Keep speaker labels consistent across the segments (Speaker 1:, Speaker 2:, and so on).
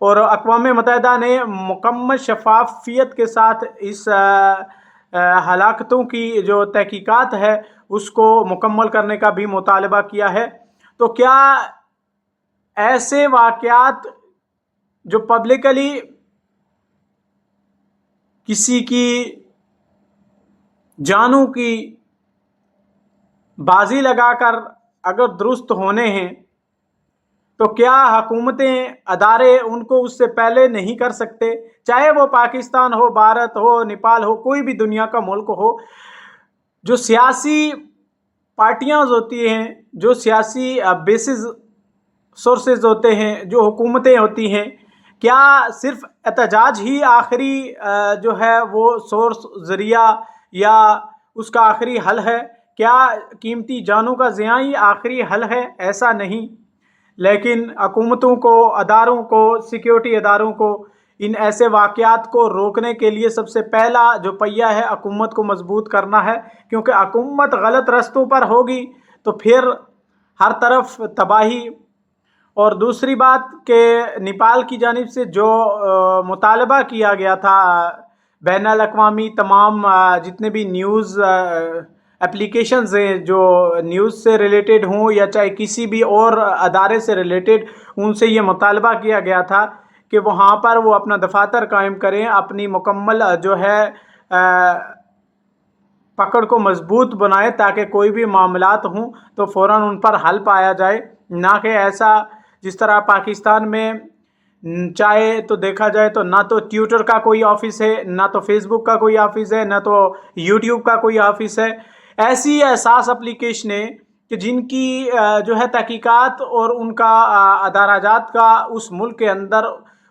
Speaker 1: اور اقوام متحدہ نے مکمل شفافیت کے ساتھ اس ہلاکتوں کی جو تحقیقات ہے اس کو مکمل کرنے کا بھی مطالبہ کیا ہے۔ تو کیا ایسے واقعات جو پبلکلی کسی کی جانوں کی بازی لگا کر اگر درست ہونے ہیں تو کیا حکومتیں، ادارے ان کو اس سے پہلے نہیں کر سکتے؟ چاہے وہ پاکستان ہو، بھارت ہو، نیپال ہو، کوئی بھی دنیا کا ملک ہو، جو سیاسی پارٹیاں ہوتی ہیں، جو سیاسی بیسز سورسز ہوتے ہیں، جو حکومتیں ہوتی ہیں، کیا صرف احتجاج ہی آخری جو ہے وہ سورس، ذریعہ یا اس کا آخری حل ہے؟ کیا قیمتی جانوں کا ضیاع ہی آخری حل ہے؟ ایسا نہیں، لیکن حکومتوں کو، اداروں کو، سیکیورٹی اداروں کو ان ایسے واقعات کو روکنے کے لیے سب سے پہلا جو پہیہ ہے حکومت کو مضبوط کرنا ہے، کیونکہ حکومت غلط رستوں پر ہوگی تو پھر ہر طرف تباہی۔ اور دوسری بات کہ نیپال کی جانب سے جو مطالبہ کیا گیا تھا بین الاقوامی تمام جتنے بھی نیوز اپلیکیشنز ہیں جو نیوز سے ریلیٹڈ ہوں یا چاہے کسی بھی اور ادارے سے ریلیٹڈ، ان سے یہ مطالبہ کیا گیا تھا کہ وہاں پر وہ اپنا دفاتر قائم کریں، اپنی مکمل جو ہے پکڑ کو مضبوط بنائیں تاکہ کوئی بھی معاملات ہوں تو فوراً ان پر حل پایا جائے، نہ کہ ایسا جس طرح پاکستان میں چاہے تو دیکھا جائے تو نہ تو ٹویٹر کا کوئی آفس ہے، نہ تو فیس بک کا کوئی آفس ہے، نہ تو یوٹیوب کا کوئی آفس ہے۔ ایسی اساس اپلیکیشنیں کہ جن کی جو ہے تحقیقات اور ان کا ادارہ جات کا اس ملک کے اندر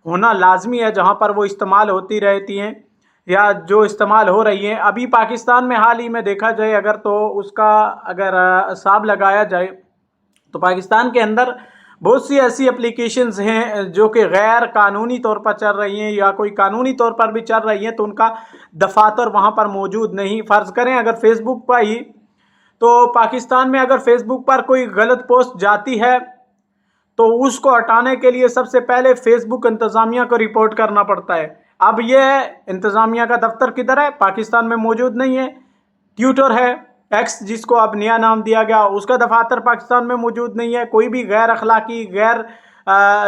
Speaker 1: ہونا لازمی ہے جہاں پر وہ استعمال ہوتی رہتی ہیں یا جو استعمال ہو رہی ہیں۔ ابھی پاکستان میں حال ہی میں دیکھا جائے اگر تو اس کا اگر حساب لگایا جائے تو پاکستان کے اندر بہت سی ایسی اپلیکیشنز ہیں جو کہ غیر قانونی طور پر چل رہی ہیں یا کوئی قانونی طور پر بھی چل رہی ہیں تو ان کا دفاتر وہاں پر موجود نہیں۔ فرض کریں اگر فیس بک پر ہی، تو پاکستان میں اگر فیس بک پر کوئی غلط پوسٹ جاتی ہے تو اس کو ہٹانے کے لیے سب سے پہلے فیس بک انتظامیہ کو رپورٹ کرنا پڑتا ہے۔ اب یہ انتظامیہ کا دفتر کدھر ہے؟ پاکستان میں موجود نہیں ہے۔ ٹویٹر ہے، ایکس جس کو اب نیا نام دیا گیا، اس کا دفاتر پاکستان میں موجود نہیں ہے۔ کوئی بھی غیر اخلاقی، غیر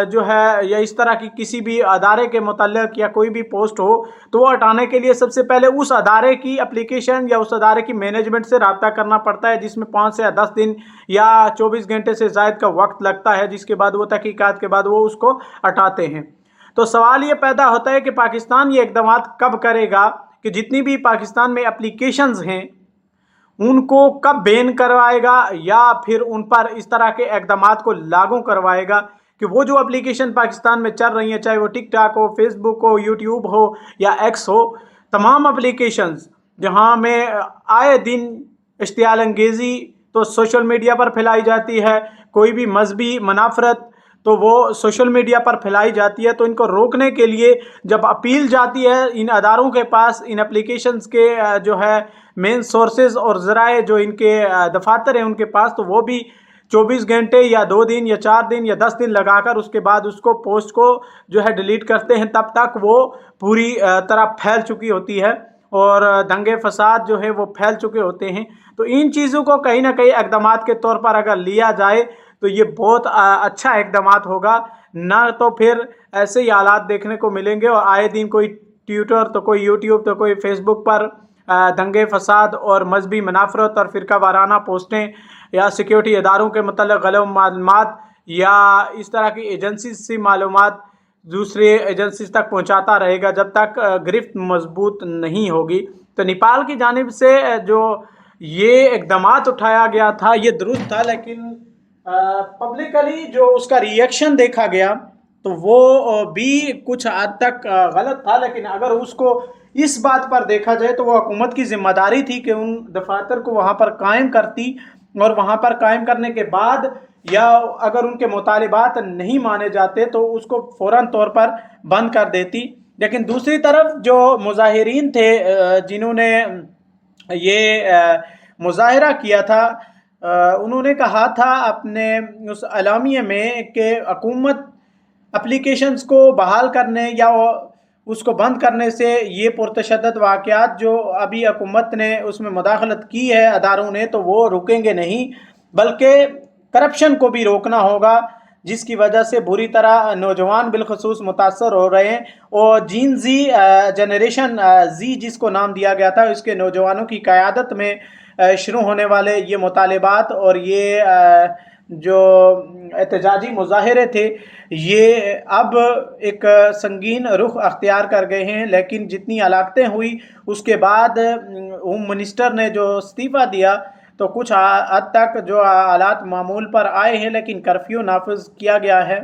Speaker 1: جو ہے یا اس طرح کی کسی بھی ادارے کے متعلق یا کوئی بھی پوسٹ ہو تو وہ ہٹانے کے لیے سب سے پہلے اس ادارے کی اپلیکیشن یا اس ادارے کی مینجمنٹ سے رابطہ کرنا پڑتا ہے، جس میں 5 سے 10 دن یا 24 گھنٹے سے زائد کا وقت لگتا ہے، جس کے بعد وہ تحقیقات کے بعد وہ اس کو ہٹاتے ہیں۔ تو سوال یہ پیدا ہوتا ہے کہ پاکستان یہ اقدامات کب کرے گا کہ جتنی بھی پاکستان میں اپلیکیشنز ہیں ان کو کب بین کروائے گا یا پھر ان پر اس طرح کے اقدامات کو لاگو کروائے گا کہ وہ جو اپلیکیشن پاکستان میں چل رہی ہیں، چاہے وہ ٹک ٹاک ہو، فیس بک ہو، یوٹیوب ہو یا ایکس ہو، تمام اپلیکیشنز جہاں میں آئے دن اشتعال انگیزی تو سوشل میڈیا پر پھیلائی جاتی ہے، کوئی بھی مذہبی منافرت تو وہ سوشل میڈیا پر پھیلائی جاتی ہے، تو ان کو روکنے کے لیے جب اپیل جاتی ہے ان اداروں کے پاس، ان اپلیکیشنز کے جو ہے مین سورسز اور ذرائع جو ان کے دفاتر ہیں ان کے پاس، تو وہ بھی 24 گھنٹے یا 2 دن یا 4 دن یا 10 دن لگا کر اس کے بعد اس کو پوسٹ کو جو ہے ڈیلیٹ کرتے ہیں، تب تک وہ پوری طرح پھیل چکی ہوتی ہے اور دنگے فساد جو ہے وہ پھیل چکے ہوتے ہیں۔ تو ان چیزوں کو کہیں نہ کہیں اقدامات کے طور پر اگر لیا جائے تو یہ بہت اچھا اقدامات ہوگا، نہ تو پھر ایسے ہی حالات دیکھنے کو ملیں گے اور آئے دن کوئی ٹویٹر تو کوئی یوٹیوب تو کوئی فیس بک پر دنگے فساد اور مذہبی منافرت اور فرقہ وارانہ پوسٹیں یا سیکیورٹی اداروں کے متعلق غلط معلومات یا اس طرح کی ایجنسیز سے معلومات دوسرے ایجنسیز تک پہنچاتا رہے گا جب تک گرفت مضبوط نہیں ہوگی۔ تو نیپال کی جانب سے جو یہ اقدامات اٹھایا گیا تھا یہ درست تھا، لیکن پبلکلی جو اس کا ری ایکشن دیکھا گیا تو وہ بھی کچھ حد تک غلط تھا۔ لیکن اگر اس کو اس بات پر دیکھا جائے تو وہ حکومت کی ذمہ داری تھی کہ ان دفاتر کو وہاں پر قائم کرتی اور وہاں پر قائم کرنے کے بعد یا اگر ان کے مطالبات نہیں مانے جاتے تو اس کو فوراً طور پر بند کر دیتی۔ لیکن دوسری طرف جو مظاہرین تھے جنہوں نے یہ مظاہرہ کیا تھا، انہوں نے کہا تھا اپنے اس اعلامیے میں کہ حکومت اپلیکیشنز کو بحال کرنے یا اس کو بند کرنے سے یہ پرتشدد واقعات جو ابھی حکومت نے اس میں مداخلت کی ہے اداروں نے، تو وہ رکیں گے نہیں، بلکہ کرپشن کو بھی روکنا ہوگا، جس کی وجہ سے بری طرح نوجوان بالخصوص متاثر ہو رہے ہیں۔ اور جین زی جنریشن زی جس کو نام دیا گیا تھا، اس کے نوجوانوں کی قیادت میں شروع ہونے والے یہ مطالبات اور یہ جو احتجاجی مظاہرے تھے، یہ اب ایک سنگین رخ اختیار کر گئے ہیں۔ لیکن جتنی ہلاکتیں ہوئی اس کے بعد ہوم منسٹر نے جو استعفیٰ دیا، تو کچھ حد تک جو حالات معمول پر آئے ہیں، لیکن کرفیو نافذ کیا گیا ہے۔